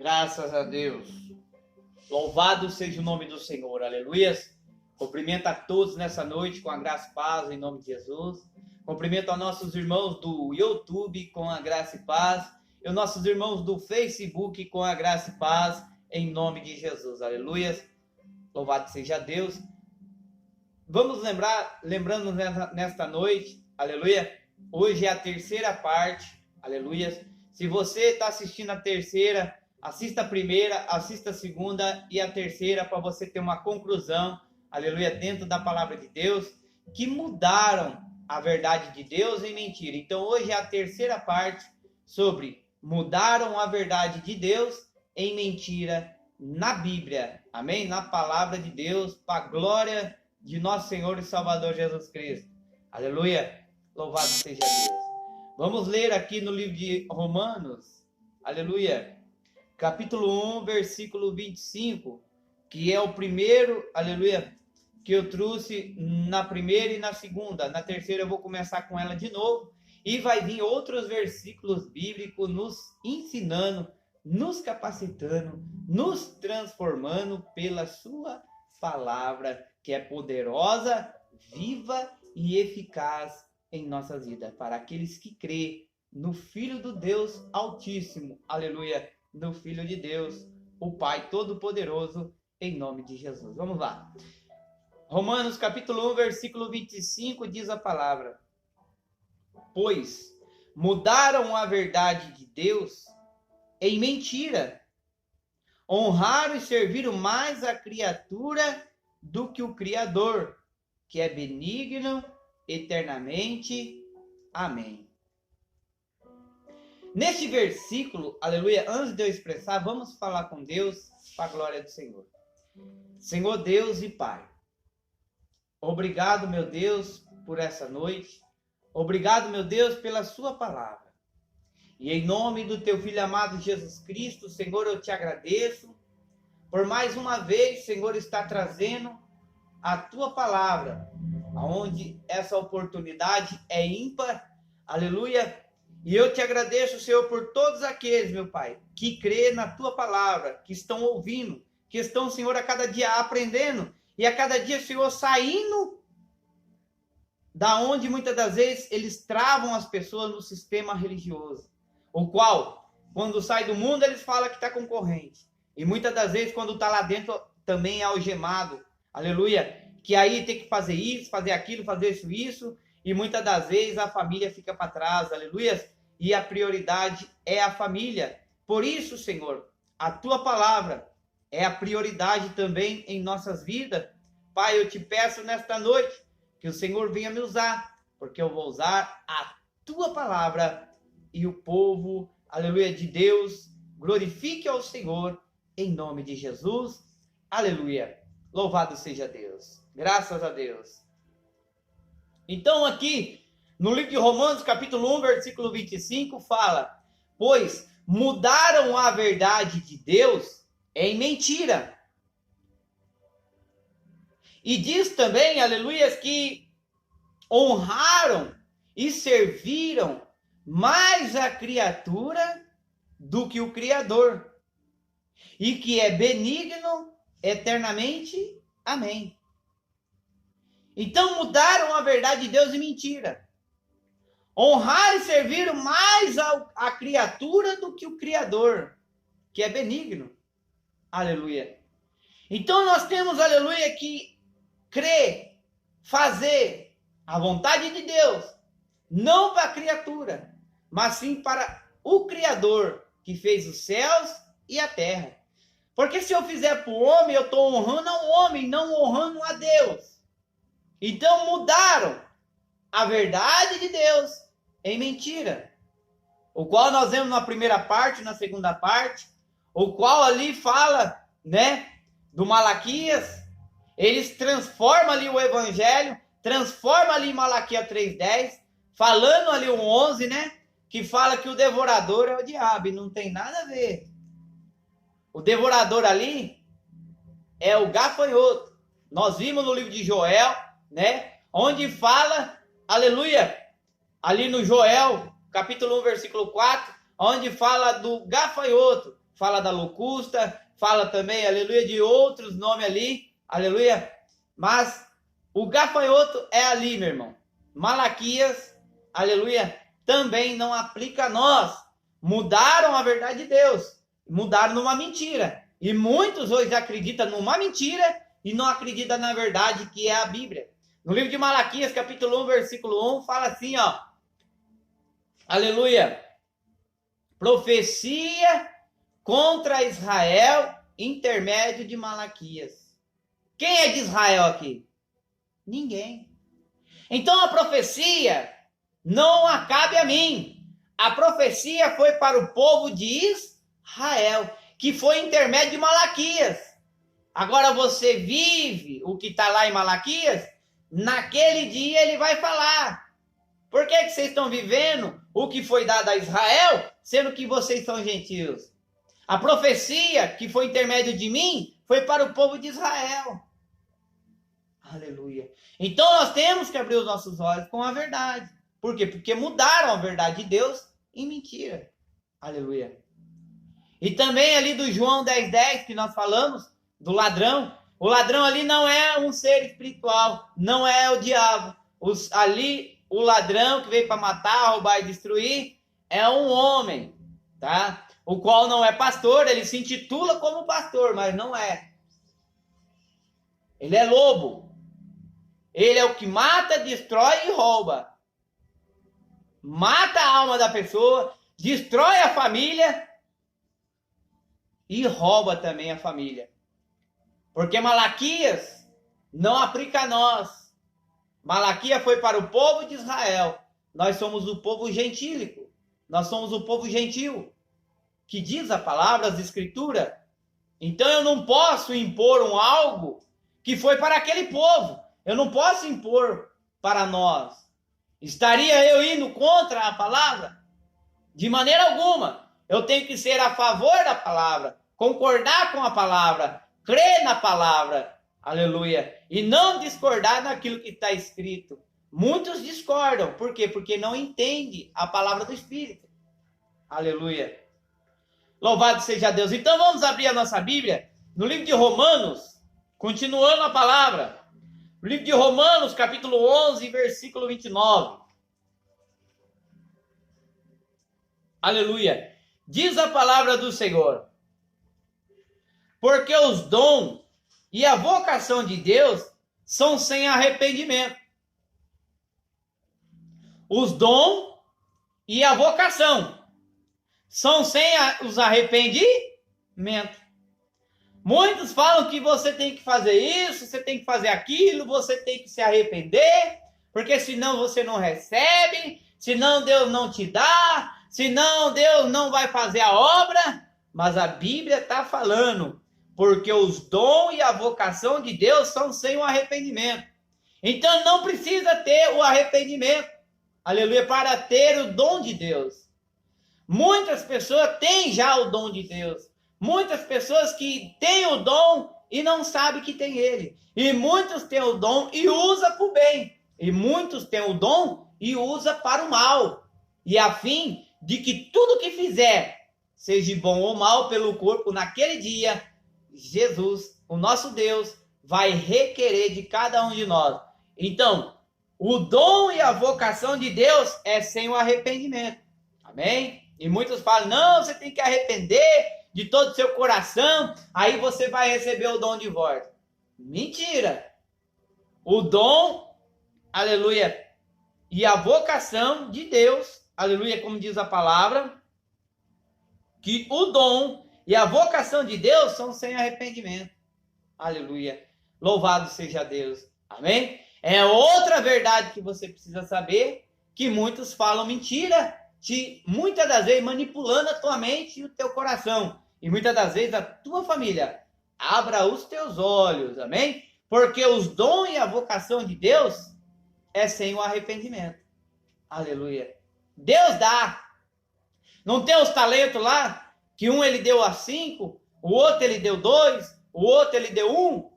Graças a Deus. Louvado seja o nome do Senhor. Aleluias. Cumprimento a todos nessa noite com a graça e paz em nome de Jesus. Cumprimento a nossos irmãos do YouTube com a graça e paz. E os nossos irmãos do Facebook com a graça e paz em nome de Jesus. Aleluias. Louvado seja Deus. Vamos lembrando nesta noite, aleluia. Hoje é a terceira parte, aleluia. Se você está assistindo a terceira, assista a primeira, assista a segunda e a terceira para você ter uma conclusão, aleluia, dentro da palavra de Deus, que mudaram a verdade de Deus em mentira. Então hoje é a terceira parte sobre mudaram a verdade de Deus em mentira na Bíblia, amém? Na palavra de Deus, para a glória de nosso Senhor e Salvador Jesus Cristo, aleluia, louvado seja Deus. Vamos ler aqui no livro de Romanos, aleluia, capítulo 1, versículo 25, que é o primeiro, aleluia, que eu trouxe na primeira e na segunda. Na terceira eu vou começar com ela de novo, e vai vir outros versículos bíblicos nos ensinando, nos capacitando, nos transformando pela sua palavra, que é poderosa, viva e eficaz em nossas vidas, para aqueles que crêem no Filho do Deus Altíssimo, aleluia, no Filho de Deus, o Pai Todo-Poderoso, em nome de Jesus. Vamos lá. Romanos capítulo 1, versículo 25, diz a palavra: pois mudaram a verdade de Deus em mentira, honraram e serviram mais a criatura do que o Criador, que é benigno eternamente. Amém. Neste versículo, aleluia, antes de eu expressar, vamos falar com Deus para a glória do Senhor. Senhor Deus e Pai, obrigado, meu Deus, por essa noite. Obrigado, meu Deus, pela sua palavra. E em nome do teu Filho amado Jesus Cristo, Senhor, eu te agradeço por mais uma vez, Senhor, estar trazendo a tua palavra, aonde essa oportunidade é ímpar, aleluia. E eu te agradeço, Senhor, por todos aqueles, meu Pai, que crê na tua palavra, que estão ouvindo, que estão, Senhor, a cada dia aprendendo, e a cada dia, Senhor, saindo da onde muitas das vezes eles travam as pessoas no sistema religioso, o qual, quando sai do mundo, eles falam que está concorrente. E muitas das vezes, quando está lá dentro, também é algemado, aleluia, que aí tem que fazer isso, fazer aquilo, fazer isso, e muitas das vezes a família fica para trás, aleluia, e a prioridade é a família. Por isso, Senhor, a tua palavra é a prioridade também em nossas vidas. Pai, eu te peço nesta noite que o Senhor venha me usar, porque eu vou usar a tua palavra, e o povo, aleluia, de Deus, glorifique ao Senhor, em nome de Jesus, aleluia, louvado seja Deus, graças a Deus. Então aqui, no livro de Romanos, capítulo 1, versículo 25, fala, pois mudaram a verdade de Deus em mentira. E diz também, aleluia, que honraram e serviram mais a criatura do que o Criador, e que é benigno eternamente. Amém. Então mudaram a verdade de Deus em mentira. Honraram e serviram mais a criatura do que o Criador, que é benigno. Aleluia. Então nós temos, aleluia, que crer, fazer a vontade de Deus, não para a criatura, mas sim para o Criador, que fez os céus e a terra. Porque se eu fizer para o homem, eu estou honrando ao homem, não honrando a Deus. Então mudaram a verdade de Deus em mentira, o qual nós vemos na primeira parte, na segunda parte, o qual ali fala, né, do Malaquias. Eles transformam ali o evangelho, transformam ali Malaquias 3:10, falando ali o 11, né, que fala que o devorador é o diabo, e não tem nada a ver. O devorador ali é o gafanhoto. Nós vimos no livro de Joel, né, onde fala, aleluia, ali no Joel, capítulo 1, versículo 4, onde fala do gafanhoto, fala da locusta, fala também, aleluia, de outros nomes ali, aleluia. Mas o gafanhoto é ali, meu irmão. Malaquias, aleluia, também não aplica a nós. Mudaram a verdade de Deus, mudaram numa mentira. E muitos hoje acreditam numa mentira e não acreditam na verdade que é a Bíblia. No livro de Malaquias, capítulo 1, versículo 1, fala assim, ó. Aleluia. Profecia contra Israel, intermédio de Malaquias. Quem é de Israel aqui? Ninguém. Então a profecia não cabe a mim. A profecia foi para o povo de Israel, que foi intermédio de Malaquias. Agora você vive o que está lá em Malaquias, naquele dia ele vai falar. Por que vocês estão vivendo o que foi dado a Israel, sendo que vocês são gentios? A profecia que foi intermédio de mim foi para o povo de Israel. Aleluia. Então nós temos que abrir os nossos olhos com a verdade. Por quê? Porque mudaram a verdade de Deus em mentira. Aleluia. E também ali do João 10:10 que nós falamos, do ladrão. O ladrão ali não é um ser espiritual, não é o diabo. Ali o ladrão que veio para matar, roubar e destruir é um homem, tá? O qual não é pastor, ele se intitula como pastor, mas não é. Ele é lobo. Ele é o que mata, destrói e rouba. Mata a alma da pessoa, destrói a família e rouba também a família. Porque Malaquias não aplica a nós. Malaquias foi para o povo de Israel. Nós somos o povo gentílico. Nós somos o povo gentil. Que diz a palavra, as escrituras. Então eu não posso impor algo que foi para aquele povo. Eu não posso impor para nós. Estaria eu indo contra a palavra? De maneira alguma. Eu tenho que ser a favor da palavra. Concordar com a palavra. Crer na palavra. Aleluia. E não discordar naquilo que está escrito. Muitos discordam. Por quê? Porque não entendem a palavra do Espírito. Aleluia. Louvado seja Deus. Então vamos abrir a nossa Bíblia no livro de Romanos. Continuando a palavra. No livro de Romanos, capítulo 11, versículo 29. Aleluia. Diz a palavra do Senhor. Porque os dons e a vocação de Deus são sem arrependimento. Os dons e a vocação são sem os arrependimentos. Muitos falam que você tem que fazer isso, você tem que fazer aquilo, você tem que se arrepender, porque senão você não recebe, senão Deus não te dá, senão Deus não vai fazer a obra. Mas a Bíblia está falando, porque os dons e a vocação de Deus são sem o arrependimento. Então não precisa ter o arrependimento, aleluia, para ter o dom de Deus. Muitas pessoas têm já o dom de Deus. Muitas pessoas que têm o dom e não sabem que tem ele. E muitos têm o dom e usam para o bem. E muitos têm o dom e usam para o mal. E a fim de que tudo que fizer, seja bom ou mal pelo corpo, naquele dia, Jesus, o nosso Deus, vai requerer de cada um de nós. Então, o dom e a vocação de Deus é sem o arrependimento. Amém? E muitos falam, não, você tem que arrepender de todo o seu coração, aí você vai receber o dom de volta. Mentira! O dom, aleluia, e a vocação de Deus, aleluia, como diz a palavra, que o dom e a vocação de Deus são sem arrependimento. Aleluia. Louvado seja Deus. Amém? É outra verdade que você precisa saber, que muitos falam mentira, muitas das vezes manipulando a tua mente e o teu coração. E muitas das vezes a tua família. Abra os teus olhos, amém? Porque os dons e a vocação de Deus é sem o arrependimento. Aleluia. Deus dá. Não tem os talentos lá, que um ele deu a 5, o outro ele deu 2, o outro ele deu 1,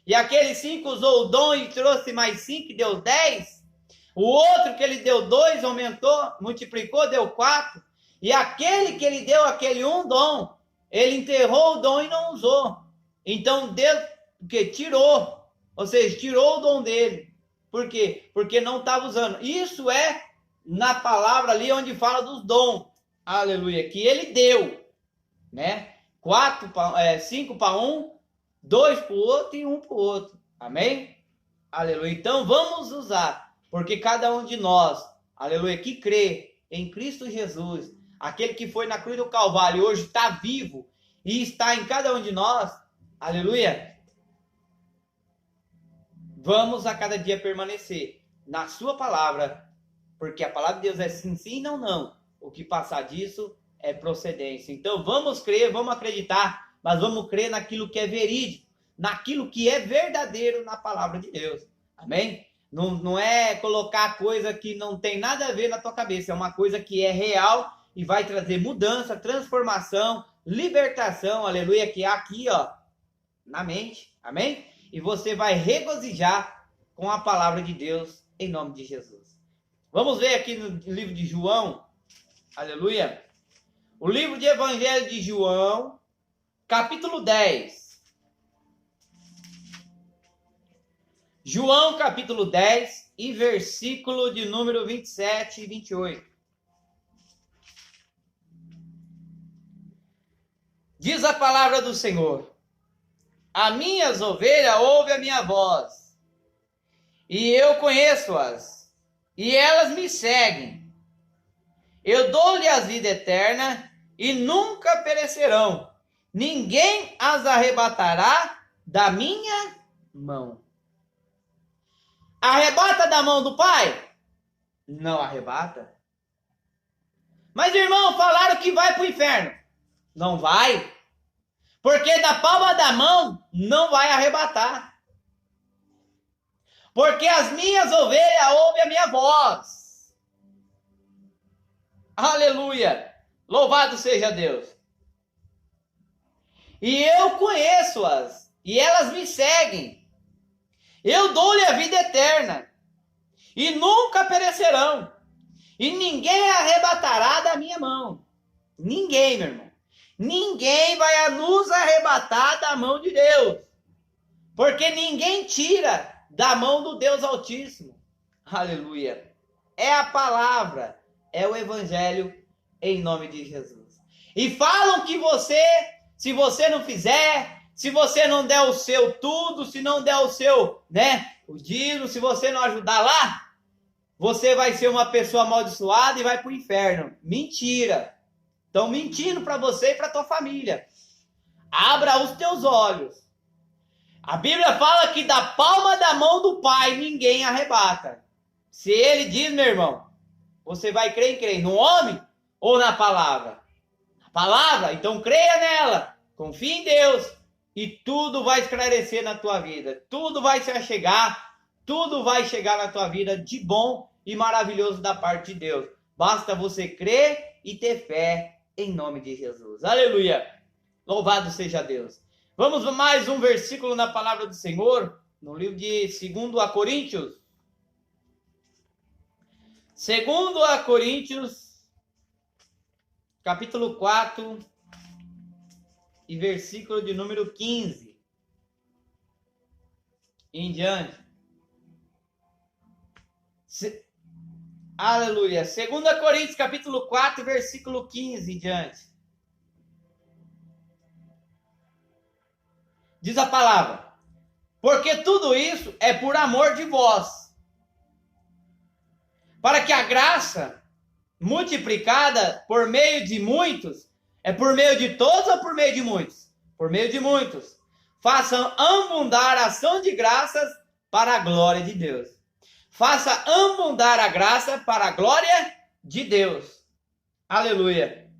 e aquele 5 usou o dom e trouxe mais 5 e deu 10. O outro que ele deu 2, aumentou, multiplicou, deu 4. E aquele que ele deu aquele um dom, ele enterrou o dom e não usou. Então Deus que tirou, ou seja, tirou o dom dele. Por quê? Porque não estava usando. Isso é na palavra ali onde fala dos dons. Aleluia, que ele deu, né? 5 para um, 2 para o outro e 1 para o outro. Amém? Aleluia. Então vamos usar, porque cada um de nós, aleluia, que crê em Cristo Jesus, aquele que foi na cruz do Calvário e hoje está vivo e está em cada um de nós, aleluia, vamos a cada dia permanecer na sua palavra, porque a palavra de Deus é sim, sim, não, não. O que passar disso é procedência. Então vamos crer, vamos acreditar, mas vamos crer naquilo que é verídico, naquilo que é verdadeiro na palavra de Deus. Amém? Não é colocar coisa que não tem nada a ver na tua cabeça, é uma coisa que é real e vai trazer mudança, transformação, libertação, aleluia, que é aqui, ó, na mente. Amém? E você vai regozijar com a palavra de Deus em nome de Jesus. Vamos ver aqui no livro de João, aleluia. O livro de Evangelho de João, capítulo 10. João, capítulo 10, e versículo de número 27 e 28. Diz a palavra do Senhor: as minhas ovelhas ouvem a minha voz, e eu conheço-as, e elas me seguem. Eu dou-lhe a vida eterna, e nunca perecerão. Ninguém as arrebatará da minha mão. Arrebata da mão do Pai? Não arrebata. Mas, irmão, falaram que vai para o inferno. Não vai. Porque da palma da mão não vai arrebatar. Porque as minhas ovelhas ouvem a minha voz. Aleluia. Louvado seja Deus. E eu conheço-as. E elas me seguem. Eu dou-lhe a vida eterna, e nunca perecerão, e ninguém arrebatará da minha mão. Ninguém, meu irmão. Ninguém vai nos arrebatar da mão de Deus, porque ninguém tira da mão do Deus Altíssimo. Aleluia. É a palavra, é o Evangelho em nome de Jesus. E falam que você, se você não fizer, se você não der o seu tudo, se não der o seu, né, o dízimo, se você não ajudar lá, você vai ser uma pessoa amaldiçoada e vai para o inferno. Mentira. Estão mentindo para você e para tua família. Abra os teus olhos. A Bíblia fala que da palma da mão do Pai ninguém arrebata. Se ele diz, meu irmão, você vai crer em quem? No homem ou na palavra? Na palavra, então creia nela. Confie em Deus. E tudo vai esclarecer na tua vida. Tudo vai se achegar. Tudo vai chegar na tua vida de bom e maravilhoso da parte de Deus. Basta você crer e ter fé em nome de Jesus. Aleluia. Louvado seja Deus. Vamos a mais um versículo na palavra do Senhor. No livro de 2 Coríntios. 2 Coríntios, capítulo 4. E versículo de número 15 em diante. Aleluia. 2 Coríntios, capítulo 4, versículo 15 em diante. Diz a palavra: porque tudo isso é por amor de vós, para que a graça multiplicada por meio de muitos, é por meio de todos ou por meio de muitos? Por meio de muitos. Façam abundar a ação de graças para a glória de Deus. Faça abundar a graça para a glória de Deus. Aleluia.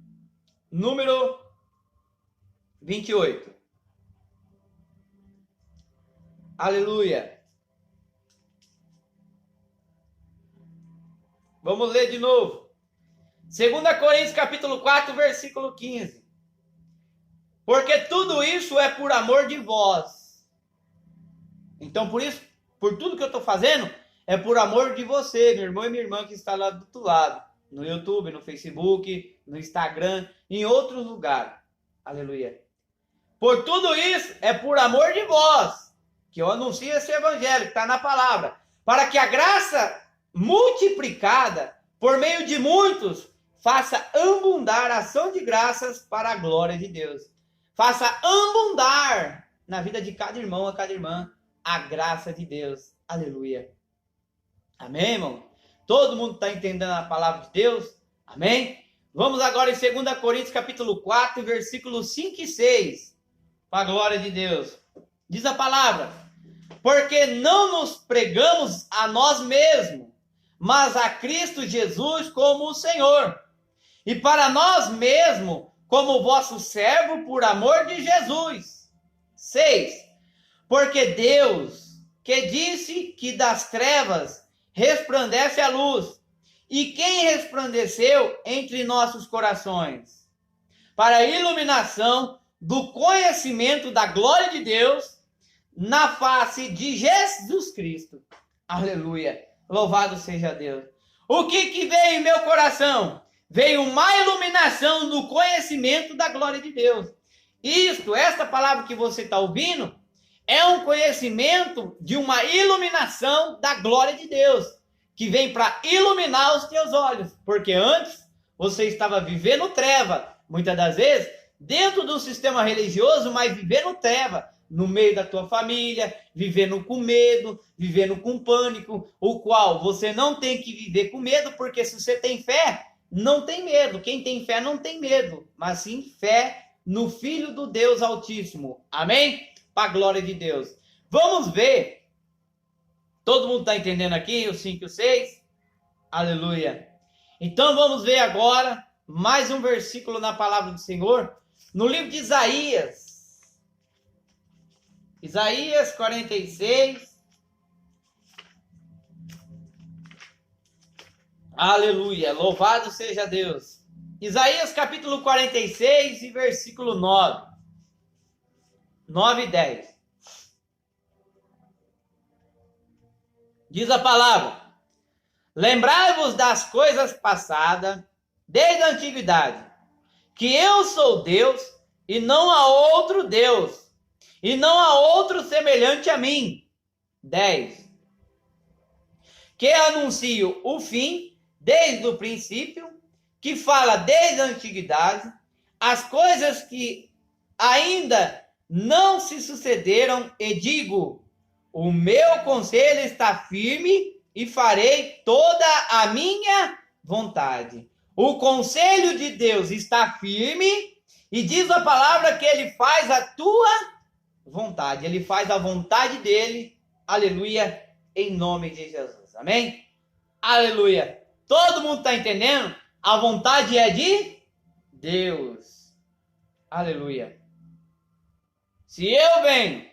Número 28. Aleluia. Vamos ler de novo. 2 Coríntios capítulo 4, versículo 15. Porque tudo isso é por amor de vós. Então, por isso, por tudo que eu estou fazendo, é por amor de você, meu irmão e minha irmã que está lá do outro lado. No YouTube, no Facebook, no Instagram, em outros lugares. Aleluia. Por tudo isso, é por amor de vós que eu anuncio esse evangelho que está na palavra, para que a graça multiplicada por meio de muitos faça abundar a ação de graças para a glória de Deus. Faça abundar na vida de cada irmão, a cada irmã, a graça de Deus. Aleluia. Amém, irmão? Todo mundo está entendendo a palavra de Deus? Amém? Vamos agora em 2 Coríntios capítulo 4, versículos 5 e 6. Para a glória de Deus. Diz a palavra: porque não nos pregamos a nós mesmos, mas a Cristo Jesus como o Senhor, e para nós mesmos como vosso servo por amor de Jesus. 6. Porque Deus, que disse que das trevas resplandece a luz, e quem resplandeceu entre nossos corações, para a iluminação do conhecimento da glória de Deus na face de Jesus Cristo. Aleluia. Louvado seja Deus. O que veio em meu coração? Veio uma iluminação do conhecimento da glória de Deus. Esta palavra que você está ouvindo, é um conhecimento de uma iluminação da glória de Deus, que vem para iluminar os teus olhos, porque antes você estava vivendo treva, muitas das vezes, dentro do sistema religioso, mas vivendo treva, no meio da tua família, vivendo com medo, vivendo com pânico, o qual você não tem que viver com medo, porque se você tem fé, não tem medo. Quem tem fé não tem medo, mas sim fé no Filho do Deus Altíssimo. Amém? Para a glória de Deus. Vamos ver. Todo mundo está entendendo aqui? O 5 e o 6? Aleluia. Então vamos ver agora mais um versículo na palavra do Senhor. No livro de Isaías. Isaías 46. Aleluia. Louvado seja Deus. Isaías capítulo 46 e versículo 9. 9 e 10. Diz a palavra: lembrai-vos das coisas passadas, desde a antiguidade, que eu sou Deus, e não há outro Deus, e não há outro semelhante a mim. 10. Que anuncio o fim, desde o princípio, que fala desde a antiguidade, as coisas que ainda não se sucederam, e digo: o meu conselho está firme e farei toda a minha vontade. O conselho de Deus está firme e diz a palavra que ele faz a tua vontade. Ele faz a vontade dele. Aleluia. Em nome de Jesus. Amém? Aleluia. Todo mundo está entendendo? A vontade é de Deus. Aleluia. Se eu venho,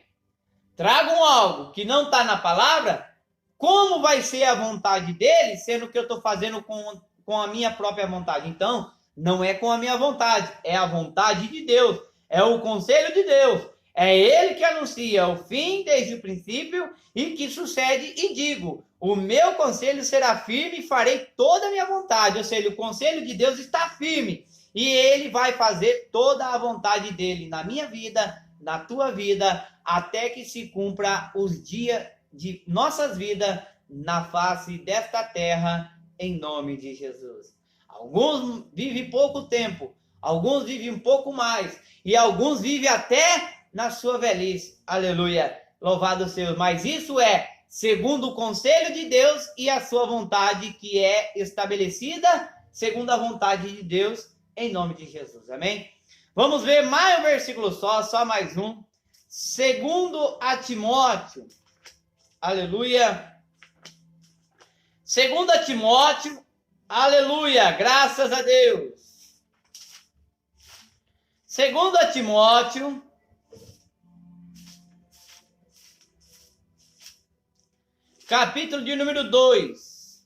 trago algo que não está na palavra, como vai ser a vontade dele, sendo que eu estou fazendo com a minha própria vontade? Então, não é com a minha vontade, é a vontade de Deus, é o conselho de Deus, é ele que anuncia o fim desde o princípio e que sucede, e digo: o meu conselho será firme e farei toda a minha vontade. Ou seja, o conselho de Deus está firme e ele vai fazer toda a vontade dele na minha vida, na tua vida, até que se cumpra os dias de nossas vidas na face desta terra, em nome de Jesus. Alguns vivem pouco tempo, alguns vivem um pouco mais, e alguns vivem até na sua velhice. Aleluia, louvado seja. Mas isso é segundo o conselho de Deus e a sua vontade, que é estabelecida segundo a vontade de Deus, em nome de Jesus. Amém? Vamos ver mais um versículo só mais um. Segundo a Timóteo. Aleluia. Segundo a Timóteo. Aleluia. Graças a Deus. Segundo a Timóteo. Capítulo de número 2.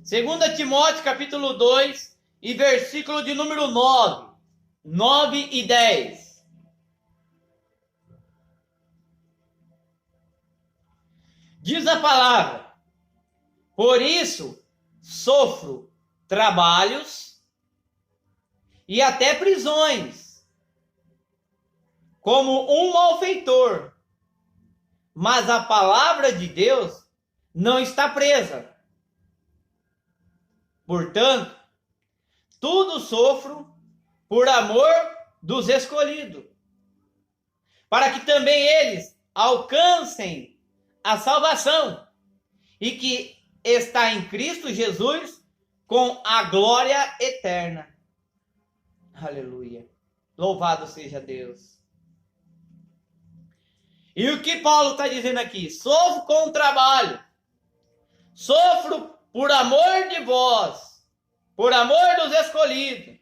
Segundo a Timóteo, capítulo 2. E versículo de número 9. 9 e 10. Diz a palavra: por isso sofro trabalhos e até prisões, como um malfeitor. Mas a palavra de Deus não está presa. Portanto, tudo sofro por amor dos escolhidos, para que também eles alcancem a salvação e que está em Cristo Jesus com a glória eterna. Aleluia. Louvado seja Deus. E o que Paulo está dizendo aqui? Sofro com o trabalho. Sofro por amor de vós, por amor dos escolhidos,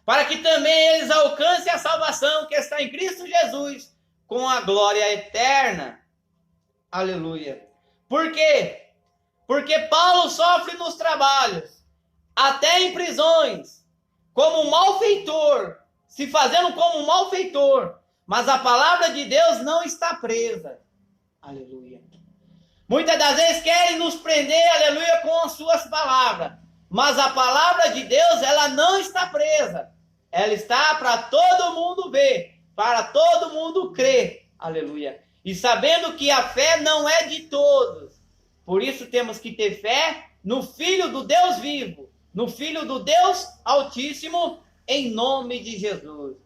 para que também eles alcancem a salvação que está em Cristo Jesus, com a glória eterna. Aleluia. Por quê? Porque Paulo sofre nos trabalhos, até em prisões, como um malfeitor, se fazendo como um malfeitor, mas a palavra de Deus não está presa. Aleluia. Muitas das vezes querem nos prender, aleluia, com as suas palavras, mas a palavra de Deus, ela não está presa. Ela está para todo mundo ver, para todo mundo crer. Aleluia. E sabendo que a fé não é de todos. Por isso temos que ter fé no Filho do Deus vivo, no Filho do Deus Altíssimo, em nome de Jesus.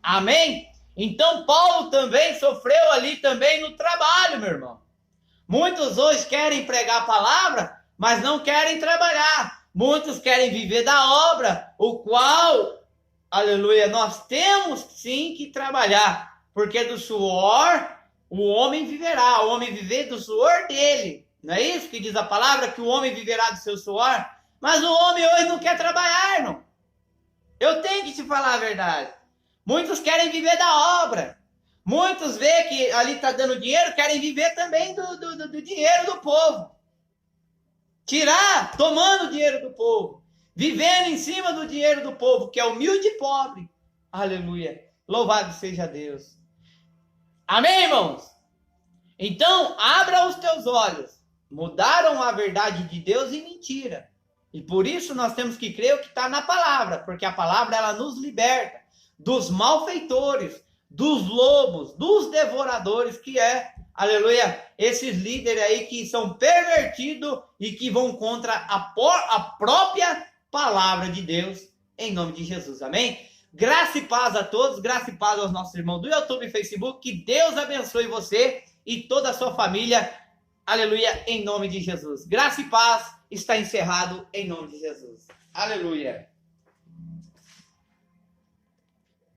Amém? Então Paulo também sofreu ali também no trabalho, meu irmão. Muitos hoje querem pregar a palavra, mas não querem trabalhar. Muitos querem viver da obra, o qual, aleluia, nós temos sim que trabalhar, porque do suor o homem viverá, o homem viver do suor dele. Não é isso que diz a palavra, que o homem viverá do seu suor? Mas o homem hoje não quer trabalhar, irmão. Eu tenho que te falar a verdade. Muitos querem viver da obra. Muitos vê que ali está dando dinheiro, querem viver também do dinheiro do povo. Tirar, tomando o dinheiro do povo. Vivendo em cima do dinheiro do povo, que é humilde e pobre. Aleluia. Louvado seja Deus. Amém, irmãos? Então, abra os teus olhos. Mudaram a verdade de Deus em mentira. E por isso nós temos que crer o que está na palavra. Porque a palavra, ela nos liberta dos malfeitores, dos lobos, dos devoradores, que é, aleluia, esses líderes aí que são pervertidos e que vão contra a própria palavra de Deus, em nome de Jesus, amém? Graça e paz a todos, graça e paz aos nossos irmãos do YouTube e Facebook, que Deus abençoe você e toda a sua família, aleluia, em nome de Jesus. Graça e paz, está encerrado em nome de Jesus, aleluia.